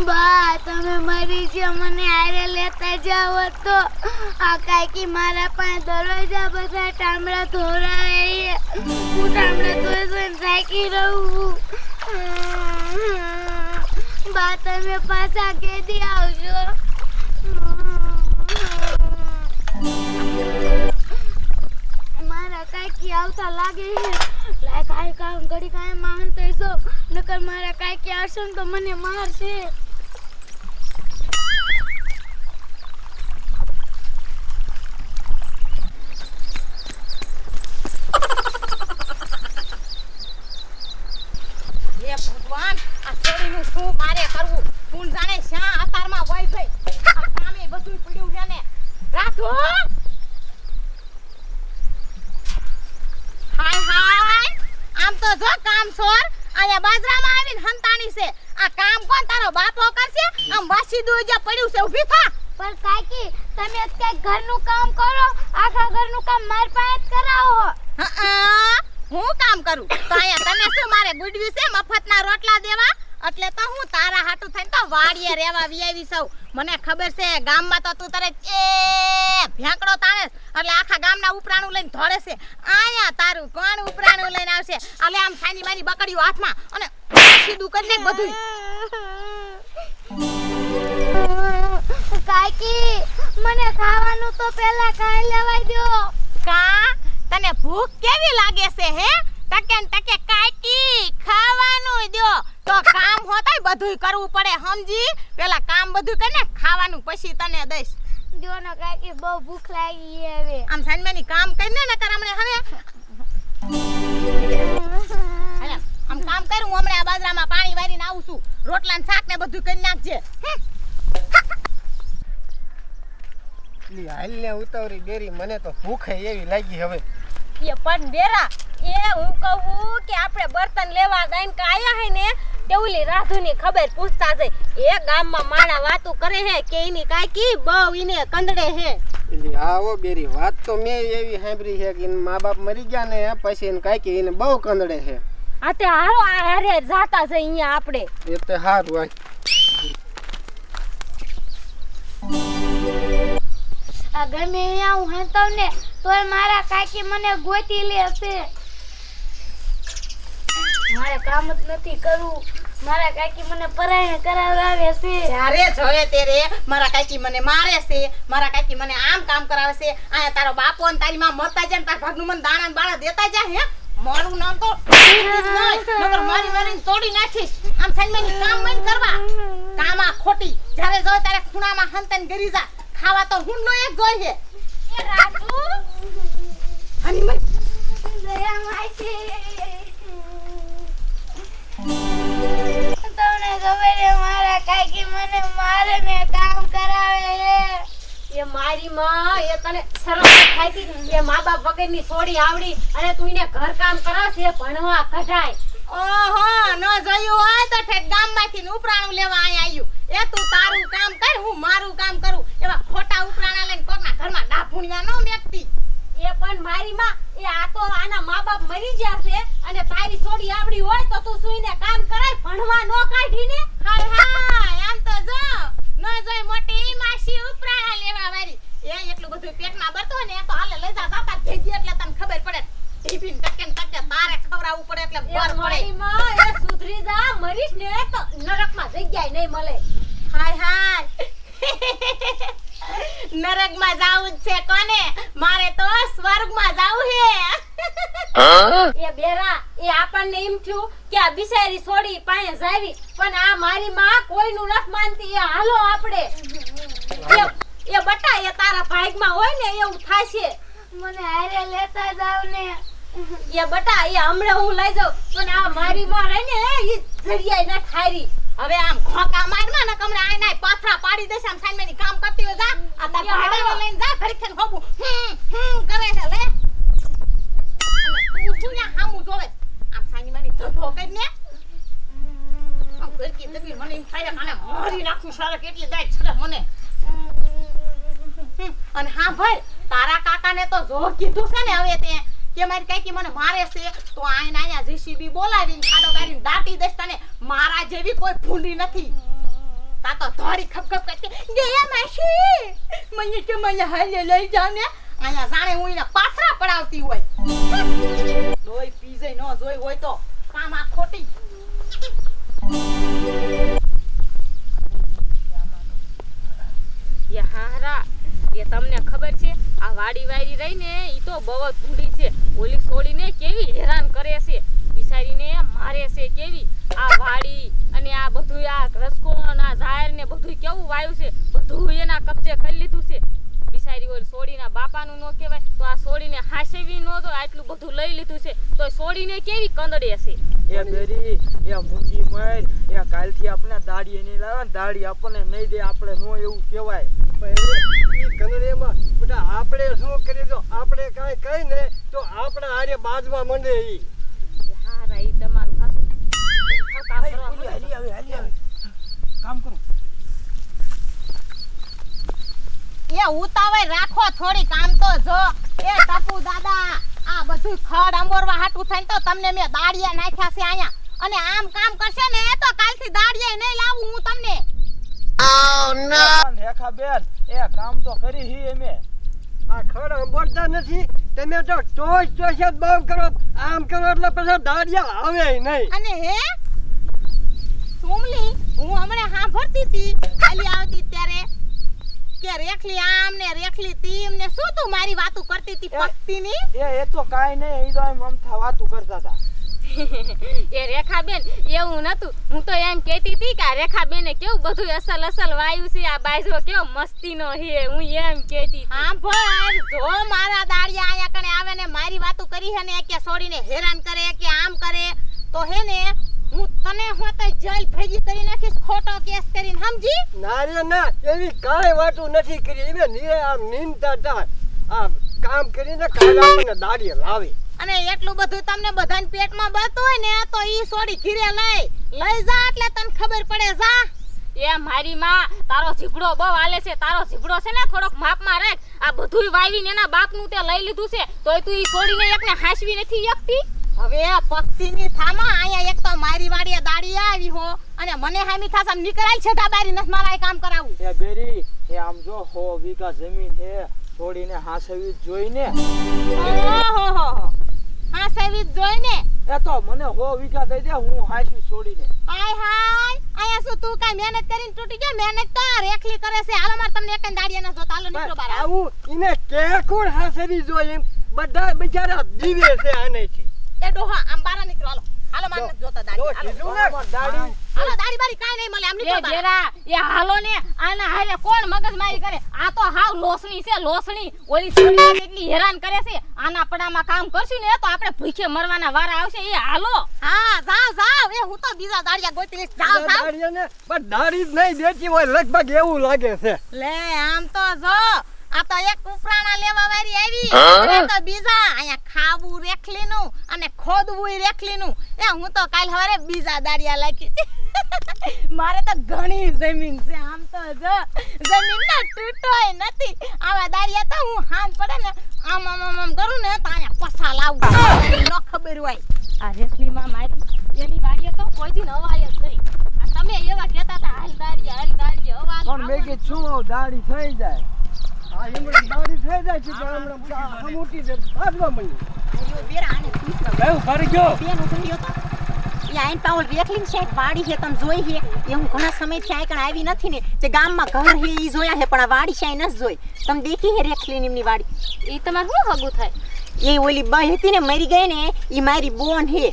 બા તમે મરી જો મને હારે લેતા જાવ તો આ કાકી મારા પાસે દરવાજા બધા ટામડા ધોરાય હું ટામડા ધોઈને થાકી રહું બા તમે પાછા કેદી આવજો મારા કાકી આવતા લાગે લાય કાઈ કામ ઘડી કાઈ માન તો નકર મારા કાકી આવશે ને તો મને મારશે ભગવાન આ છોડીનું શું મારે કરવું કોણ જાણે શા અતારમાં વઈ ગઈ આ કામે બધું પડ્યું છે ને રાધો હાય હાય આમ તો જો કામ છોર આયા બાજરામાં આવીને હંતાણી છે આ કામ કોણ તારો બાપો કરશે આમ વાસી દુઈ જે પડ્યું છે ઊભી થા પણ કાકી તમે કઈ ઘરનું કામ કરો આખા ઘરનું કામ માર પાસે જ કરાવો હા હું કામ કરું તો આયા તને શું મારે ગુડવી છે મફતના રોટલા દેવા એટલે તો હું તારા હાટુ થઈને તો વાડીએ રેવા વિયાવી સૌ મને ખબર છે ગામમાં તો તું તારે એ ભેંકડો તાણે એટલે આખા ગામના ઉપરાણું લઈને ધોળે છે આયા તારું કોણ ઉપરાણું લઈને આવશે એટલે આમ સાની માની બકડીઓ હાથમાં અને સીધું કરી દે બધું કાકી મને ખાવાનું તો પહેલા ખાઈ લેવા દો કા તને ભૂખ કેવી લાગે છે હે ટકે ને ટકે કાકી ખાવાનું દો તો કામ હોતાય બધુંય કરવું પડે સમજી પેલા કામ બધું કરીને ખાવાનું પછી તને દઈશ જો ને કાકી બહુ ભૂખ લાગી છે હવે આમ સાનમેની કામ કરીને ન કર હમણે હવે હાલે આમ કામ કરું હું હમણે આ બાજરામાં પાણી વારીને આવું છું રોટલા ને શાક ને બધું કરી નાખજે લી હાલને ઉતાવરી બેરી મને તો ભૂખ એવી લાગી હવે એ પણ બેરા એ હું કહું કે આપણે બર્તન લેવા ગઈને કે આયા હે ને તે ઓલી રાધુની ખબર પૂછતા જાય એ ગામમાં માણા વાતો કરે હે કે એની કાકી બહુ ઈને કંદડે હે લી આવો બેરી વાત તો મેં એવી સાંભળી છે કે મા બાપ મરી ગયા ને પછી એને કાંઈ એને બહુ કંદડે છે આ તે હારો આ હારે જાતા છે અહીંયા આપણે એ તો હારું આ ગમે અહીંયા હું હંતાવ ને તોય મારા કાકી મને ગોતી લેશે મારે કામ જ નથી કરવું મારા કાકી મને પરાયણ કરાવે છે અરે જોયે તેરે મારા કાકી મને મારે છે મારા કાકી મને આમ કામ કરાવે છે આયા તારો બાપો ને તારી માં મરતા જાય ને તાર ભાગનું મને દાણા ને બાણા દેતા જાય હે મારું નામ તો નગર મારી મારીને તોડી નાખીશ આમ સાઈડમાં કામ મન કરવા કામા ખોટી જ્યારે જોય તારે ખૂણામાં હંતન ગરી જા ખાવા તો હુંડો એક જોઈ છે એ રાજુ હની મત દયા માસી તમને ખબર છે મારા કાકી મને મારે ને કામ કરાવે છે એ મારી માં એ તને શરમ થાય કે એ મા બાપ વગરની છોડી આવડી અને તું એને ઘર કામ કરાવશે ભણવા કઢાય ઓહો ન જોયું હોય તો ઠેક ગામમાંથી ને ઉપરાણું લેવા આયા આવ્યું એ તું તારું કામ કર હું મારું કામ કરું એવા ખોટા ઉપરાણા લઈને કોકના ઘરમાં ડાફુણિયા નો મેકતી એ પણ મારી માં એ આ તો આના મા બાપ મરી ગયા છે અને તારી છોડી આવડી હોય તો તું સુઈને કામ કરાય ભણવા નો કાઢીને હાય હાય આમ તો જો ન જોઈ મોટી માસી ઉપરાણા લેવા વારી એ એટલું બધું પેટમાં બરતો ને એ તો હાલે લઈ જા જાતા ભેગી એટલે તને ખબર પડે ટીફિન ટકે ને ટકે તારે ખવરાવવું પડે એટલે બર પડે મારી માં એ સુધરી જા મરીશ ને તો નરકમાં જગ્યાએ નહીં મળે હાય હાય નરકમાં જાવું છે કોને મારે તો સ્વર્ગમાં જાવું હે એ બેરા એ આપણને એમ થયું કે આ બિચારી છોડી પાસે જાવી પણ આ મારી માં કોઈનું નથી માનતી એ હાલો આપણે એ બટા એ તારા ભાગમાં હોય ને એવું થાશે મને હારે લેતા જાવ ને એ બટા એ હમણે હું લઈ જાઉં પણ આ મારી માં રહે ને એ જડિયાઈ ના ખાયરી હવે આમ ખોકા મારમાં ને કમરે આય નાય પાથરા પાડી દેશે આમ સાઈનમેની કામ કરતી હોય જા આ તાર ભાડાને લઈને જા ઘડી ખેન હોબું કરે છે લે તું શું ના હામું જોવે આમ સાઈનમેની ધધો કરીને આમ ઘરકી દબી મને એમ થાય કાને મારી નાખું સારા કેટલી દાય છડે મને અને હા ભાઈ તારા કાકાને તો જો કીધું છે ને હવે તે કે મારી કાકી મને મારે છે તો આયા જીસીબી બોલાવીને ખાડો ગાડીને દાટી દેશ તને મારા જેવી કોઈ ભૂંડી નથી તા તો ધોરી ખપખપ કરતી ગયા માસી મને કે મને હાલે લઈ જાવ ને આયા જાણે હું એને પાથરા પડાવતી હોય ડોય પીજે ન જોઈ હોય તો કામ આ ખોટી એ હારા એ તમને ખબર છે આ વાડી વાયરી રહી ને ઈ તો બહુ જ ભૂંડી છે ઓલી છોડીને કેવી હેરાન કરે છે બિચારીને મારે છે કેવી આ વાડી અને આ બધું આ રસકો અને આ ઝાહેર ને બધું કેવું વાયુ છે બધું એના કબજે કરી લીધું છે બિચારી ઓલી છોડીના બાપાનું નો કહેવાય તો આ છોડીને હાસેવી નો તો આટલું બધું લઈ લીધું છે તો છોડીને કેવી કંદડે છે એ બેરી એ મુંગી મર એ કાલથી આપણે દાડી નહીં લાવે ને દાડી આપણને નહીં દે આપણે નો એવું કહેવાય ઈ કનરેમાં બેટા આપણે શું કરી દો આપણે કાંઈ કઈ ને તો આપણા હારે બાજવા માંડે ઈ એ હારા ઈ તમારું હાસું કામ કરવા મળે. હાલી આવે કામ કરો એ ઉતાવળ રાખો થોડી કામ તો જો એ ટપુ દાદા આ બધું ખડ અમોરવા હાટું થઈને તો તમને મેં દાડિયા નાખ્યા છે આયા અને આમ કામ કરશે ને તો કાલથી દાડિયા નહીં લાવું હું તમને રેખા બેન એ કામ તો કરી હી એમે આ ખડ અંબોડતા નથી તમે તો ટોચ જ બહુ કરો આમ કરો એટલે પછી દાડિયા આવે નહીં અને હે સોમલી હું હમણાં સાંભળતી હતી ખાલી આવતી ત્યારે કે રેખલી આમ ને રેખલી તીમ ને શું તું મારી વાતું કરતી હતી પક્તિની એ તો કાઈ નહીં ઈ તો એમ અમથા વાતું કરતા હતા એ રેખાબેન એવું નતું હું તો એમ કહેતી હતી કે આ રેખાબેને કેવું બધું અસલ અસલ વાયુ છે આ બાજરો કેવો મસ્તીનો હે હું એમ કહેતી હા ભાઈ જો મારા દાડિયા આયા કણે આવે ને મારી વાતું કરી હે ને કે છોડીને હેરાન કરે કે આમ કરે તો હે ને હું તને હોતે જેલ ભેગી કરી નાખીશ ખોટો કેસ કરીને સમજી ના રે ના એવી કાંઈ વાતું નથી કરી એમે નીરે આમ નીંદતા હતા આ કામ કરીને કાલે આપણને દાડિયા લાવે અને એટલું બધું તમને બધાને પેટમાં બળતું હોય ને તો ઈ છોડી ઘીરે લઈ જા એટલે તને ખબર પડે જા એ મારી માં તારો ઝીબડો બહુ હાલે છે તારો ઝીબડો છે ને થોડોક માપમાં રાખ આ બધુંય વાવીને એના બાપનું તે લઈ લીધું છે તોય તું ઈ છોડીને એકને હાંસવી નથી શકતી હવે આ પક્ષીની થામાં આયા એક તો મારી વાડીએ દાડિયા આવી હો અને મને હામી થાસા નીકળાય છે ડાબારી નસ મારા કામ કરાવું એ બેરી એ આમ જો 100 વીઘા જમીન હે છોડીને હાસવી જોઈને ઓહો હા સેવી જોઈને એ તો મને 100 વીઘા દઈ દે હું હાસવી છોડીને હાય આયા શું તું કાઈ મહેનત કરીને તૂટી ગયો મહેનત તો રેખલી કરે છે હાલો માર તમને એક દાડિયા ના જોતા હાલો નીકળો બાર આવું ઈને કે કોણ હાસવી જોઈએ બધા બિચારા દીવે છે આનેથી એ ડોહા આમ બાર નીકળો હાલો માર નથી જોતા દાડિયા હાલો દાડી હાલો દાડી બારી કાઈ નહીં મળે આમ એ નીકળો બાર બેરા એ હાલો ને આના હારે કોણ મગજમારી કરે આ તો હાવ લોસણી છે લોસણી ઓલી છોડીને કેટલી હેરાન કરે છે આના પડામાં કામ કરશું ને તો આપણે ભૂખે મરવાના વારા આવશે એ હાલો હા જાવ એ હું તો બીજા દાડિયા ગોતી લઈશ જાવ દાડિયાને પણ દાડી જ નહીં દેતી હોય લગભગ એવું લાગે છે લે આમ તો જો આ તો એક ઉપરાણા લેવા વાળી આવી અને તો બીજા અહીંયા ખાવું રેખલીનું અને ખોદવું રેખલીનું એ હું તો કાલ હવારે બીજા દાડિયા લાખી મારે તો ઘણી જમીન છે આમ તો જો જમીન ના તૂટોય નથી આવા દાડિયા તો હું હાન પડે ને આમ કરું ને તો અહીંયા પસા લાવું ન ખબર હોય આ રેખલીમાં મારી એની વાડીએ તો કોઈ દી અવાય જ નહીં આ તમે એવા કહેતા હતા હાલ દાડિયા અવાજ પણ મેં કે શું દાડી થઈ જાય આ ઈમડી દાડી થઈ જાય છે હમણાં હમુટી દે બાજવા મળી બેરા આને પૂછ બેવ કરી ગયો બેન ઉભી તો ઈ આઈન પાઉલ રેખલિંગ છે વાડી છે તમે જોઈ છે એ હું ઘણા સમયથી આઈ કણ આવી નથી ને જે ગામમાં ઘર હે ઈ જોયા હે પણ આ વાડી છે ન જોઈ તમે દેખી હે રેખલિંગ એમની વાડી એ તમારે શું હગું થાય એ ઓલી બાઈ હતી ને મરી ગઈ ને ઈ મારી બોન હે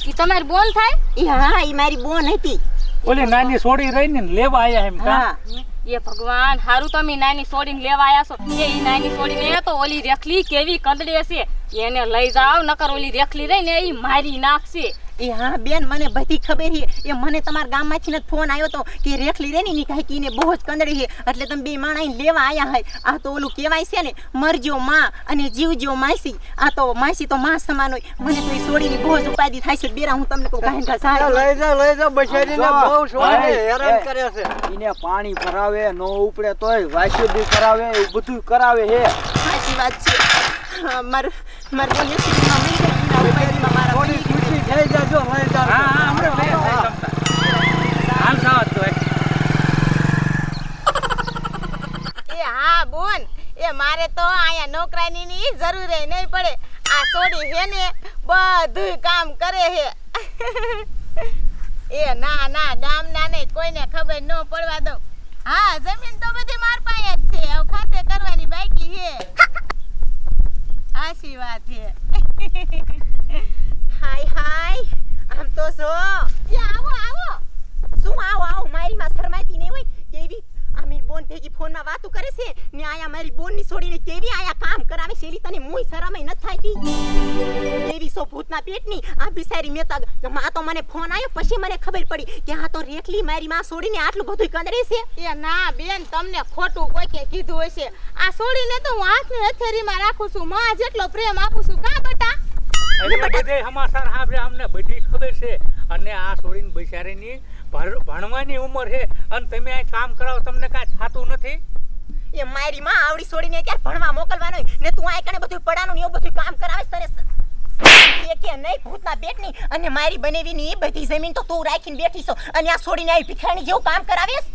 એ તમારી બોન થાય ઈ હા ઈ મારી બોન હતી ઓલી નાની છોડી રહીને લેવા આયા એમ કા હા એ ભગવાન હારું તમે નાની છોડીને લેવા આયા છો એ નાની છોડીને તો ઓલી રેખલી કેવી કંદડે છે એને લઈ જાવ નકર ઓલી રેખલી રહી ને ઈ મારી નાખશે એ હા બેન મને બધી ખબર છે એ મને તમારા ગામમાંથી ને ફોન આવ્યો તો કે રેખલી રે ની કહે કે ઈને બહુ જ કંદડી છે એટલે તમે બે માણાઈને લેવા આયા હે આ તો ઓલું કહેવાય છે ને મરજો માં અને જીવજો માસી આ તો માસી તો માં સમાન હોય મને તો એ છોડીની બહુ જ ઉપાધિ થાય છે બેરા હું તમને કહું ગાંઠા સાહેબ લઈ જા બચારીને બહુ છોડીને હેરાન કરે છે ઈને પાણી ભરાવે નો ઉપડે તોય વાસ્યું બી કરાવે એવું બધું કરાવે હે સાચી વાત છે માર બોલી સીમાં મળી જાય એના ઉપાયમાં મારા થોડી ખુશી થઈ જાજો લઈ જાજો. હા હા હમણાં લઈ આવો તમતારે. હાલ સાવત તો એ હા બોન એ મારે તો અહીંયા નોકરાની ની જરૂર નહીં પડે આ સોડી હે ને બધું કામ કરે હે એ ના ના ગામના ને કોઈને ખબર ન પડવા દઉં હા જમીન તો બધી માર પાસે જ છે હવે ખાતે કરવાની બાકી હે હાચી વાત છે હાય હાય આમ તો જો એ આવો આવો શું આવો મારી માં શરમાતી નહીં હોય કેવી આમીર બોન ભેગી ફોનમાં વાતો કરે છે ને આયા મારી બોન ની છોડીને કેવી આયા કામ કરાવે છે તને મુય શરમય ન થાતી કેવી સો ભૂતના પેટની આ બિસારી મેતા માં તો મને ફોન આવ્યો પછી મને ખબર પડી કે આ તો રેખલી મારી માં છોડીને આટલું બધું કંદરે છે એ ના બેન તમને ખોટું કોઈ કે કીધું હશે આ છોડીને તો હું હાથની હથેળીમાં રાખું છું માં જેટલો પ્રેમ આપું છું કા બટા એટલે બધે સમાચાર સાંભળે અમને બધી ખબર છે અને આ છોડીને બિચારીની ભણવાની ઉંમર છે અને તમે આ કામ કરાવો તમને કાંઈ થતું નથી એ મારી માં આવડી છોડીને ક્યાં ભણવા મોકલવાનો ને તું આ કણે બધું પડાનું ને એવું બધું કામ કરાવે તને એ કે નહીં ભૂતના પેટની અને મારી બનેવીની એ બધી જમીન તો તું રાખીને બેઠી છો અને આ છોડીને આવી ભિખારી જેવું કામ કરાવેસ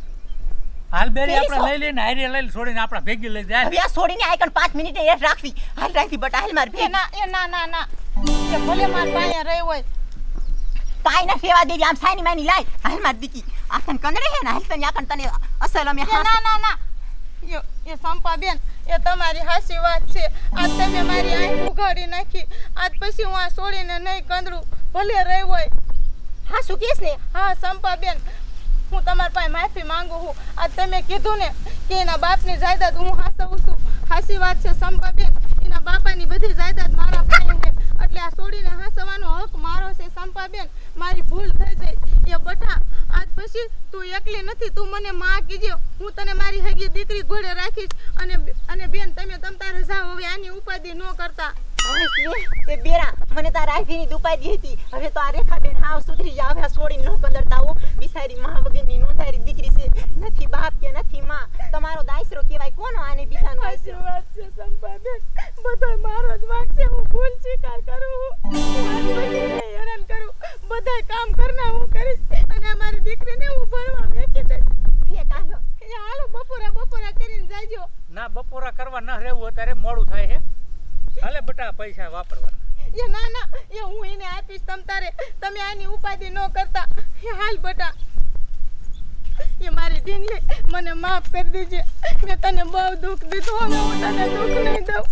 હાલ બેરી આપણે લઈ લઈને હારી લઈને છોડીને આપણા ભેગી લઈ જાય હવે આ છોડીને આ કણ 5 મિનિટ એ રાખવી હાલ રાખવી બટા હાલ માર ભે ના એ ભલે માર પાયા રહી હોય પાઈ ના સેવા દેવી આમ સાઈની માની લાય હાલ માર દીકી આખન કંદરે હે ને હાલ તને આખન તને અસલ અમે ના એ સંપા બેન એ તમારી હાસી વાત છે આજ તમે મારી આંખ ઉઘાડી નાખી આજ પછી હું આ છોડીને નહીં કંદરું ભલે રહી હોય હા શું કહેશ ને હા સંપા બેન હું તમારા પાસે માફી માંગુ છું આજ તમે કીધું ને કે એના બાપની જાયદાદ હું હાસવું છું હાસી વાત છે સંપા બેન એના બાપાની બધી જાયદાદ મારા પાસે છે એટલે આ છોડીને હાસવાનો હક મારો છે સંપા બેન મારી ભૂલ થઈ જાય એ બટા આજ પછી તું એકલી નથી તું મને માં કીજો હું તને મારી હગી દીકરી ઘોડે રાખીશ અને બેન તમે તમતારે જાઓ હવે આની ઉપાધિ ન કરતા એ બેરા મને તાર આવીની દુપાદી હતી હવે તો આ રેખા બેન હાવ સુધરી જાવ હવે છોડી ન કંદરતા હો બિસારી માં વગરની નોંધારી દીકરી છે નથી બાપ કે નથી માં તમારો દાયસરો કહેવાય કોનો આને બીજાનો આશરો વાત છે સંપા બેન બધો મારો જ વાક છે હું ભૂલ સ્વીકાર કરું હેરાન કરું બધા કામ કરના હું કરીશ અને અમારી દીકરીને હું ભણવા મેકી દઈશ ઠીક હાલો બપોરા કરીને જાજો ના બપોરા કરવા ન રહેવું અત્યારે મોડું થાય છે હાલે બટા પૈસા વાપરવાના એ ના એ હું એને આપીશ તમતારે તમે આની ઉપાધિ ન કરતા એ હાલ બટા એ મારી ઢીંગલી મને માફ કરી દેજે મેં તને બહુ દુઃખ દીધું હવે હું તને દુઃખ નહીં દઉં